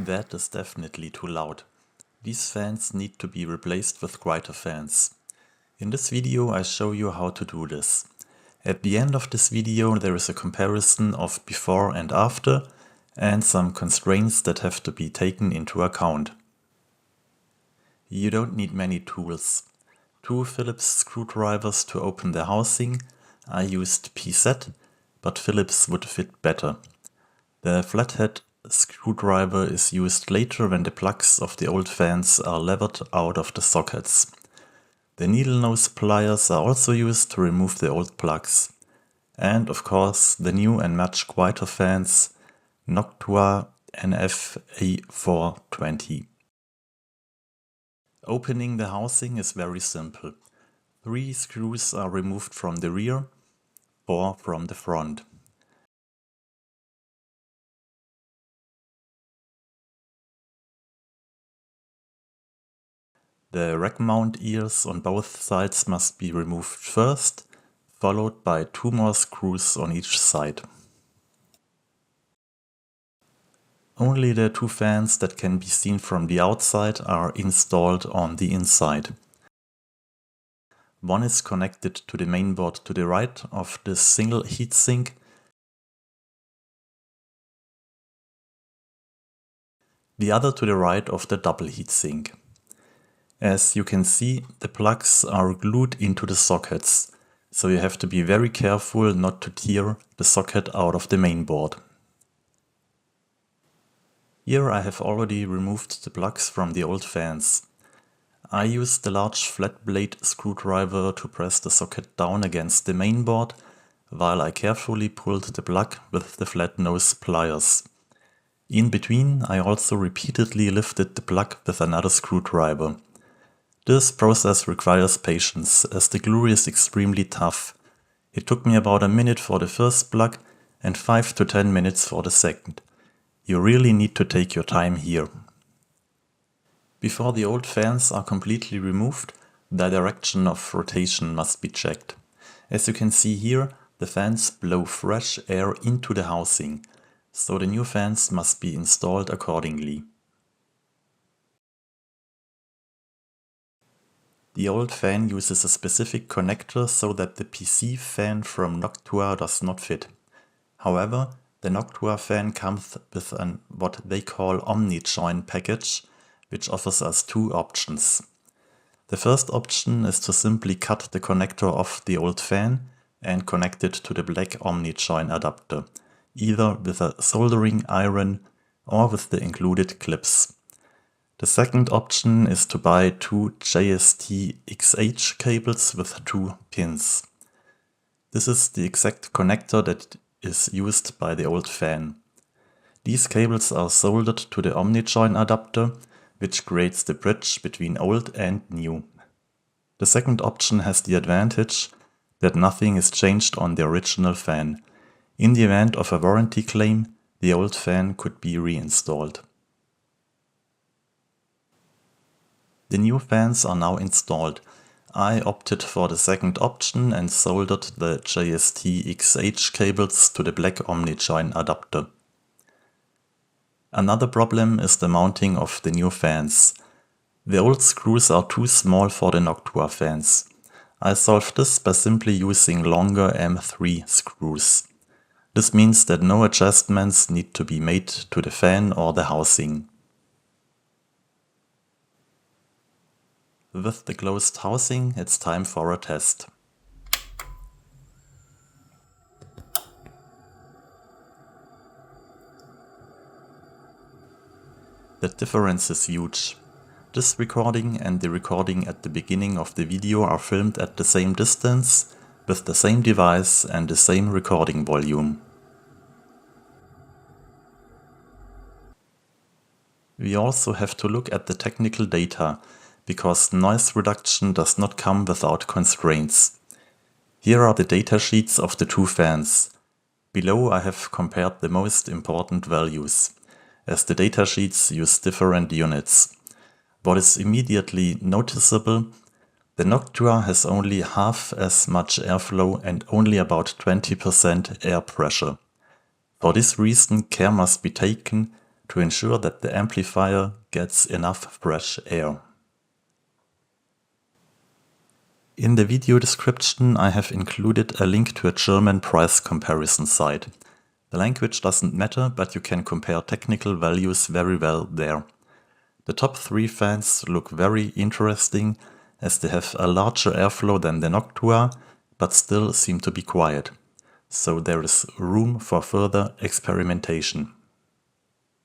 That is definitely too loud. These fans need to be replaced with quieter fans. In this video I show you how to do this. At the end of this video there is a comparison of before and after and some constraints that have to be taken into account. You don't need many tools. 2 Phillips screwdrivers to open the housing. I used PZ, but Phillips would fit better. The flathead screwdriver is used later when the plugs of the old fans are levered out of the sockets. The needle nose pliers are also used to remove the old plugs. And of course the new and much quieter fans, Noctua NF A420. Opening the housing is very simple. 3 screws are removed from the rear, 4 from the front. The rack mount ears on both sides must be removed first, followed by 2 more screws on each side. Only the 2 fans that can be seen from the outside are installed on the inside. One is connected to the mainboard to the right of the single heatsink. The other to the right of the double heatsink. As you can see, the plugs are glued into the sockets, so you have to be very careful not to tear the socket out of the mainboard. Here I have already removed the plugs from the old fans. I used the large flat blade screwdriver to press the socket down against the mainboard, while I carefully pulled the plug with the flat nose pliers. In between, I also repeatedly lifted the plug with another screwdriver. This process requires patience, as the glue is extremely tough. It took me about a minute for the first plug and 5 to 10 minutes for the second. You really need to take your time here. Before the old fans are completely removed, the direction of rotation must be checked. As you can see here, the fans blow fresh air into the housing, so the new fans must be installed accordingly. The old fan uses a specific connector so that the PC fan from Noctua does not fit. However, the Noctua fan comes with what they call omni-join package, which offers us 2 options. The first option is to simply cut the connector off the old fan and connect it to the black omni-join adapter, either with a soldering iron or with the included clips. The second option is to buy 2 JST XH cables with 2 pins. This is the exact connector that is used by the old fan. These cables are soldered to the omni-join adapter, which creates the bridge between old and new. The second option has the advantage that nothing is changed on the original fan. In the event of a warranty claim, the old fan could be reinstalled. The new fans are now installed. I opted for the second option and soldered the JST XH cables to the black omni-join adapter. Another problem is the mounting of the new fans. The old screws are too small for the Noctua fans. I solved this by simply using longer M3 screws. This means that no adjustments need to be made to the fan or the housing. With the closed housing, it's time for a test. The difference is huge. This recording and the recording at the beginning of the video are filmed at the same distance, with the same device and the same recording volume. We also have to look at the technical data, because noise reduction does not come without constraints. Here are the datasheets of the 2 fans. Below I have compared the most important values, as the datasheets use different units. What is immediately noticeable, the Noctua has only half as much airflow and only about 20% air pressure. For this reason, care must be taken to ensure that the amplifier gets enough fresh air. In the video description I have included a link to a German price comparison site. The language doesn't matter, but you can compare technical values very well there. The top 3 fans look very interesting as they have a larger airflow than the Noctua, but still seem to be quiet. So there is room for further experimentation.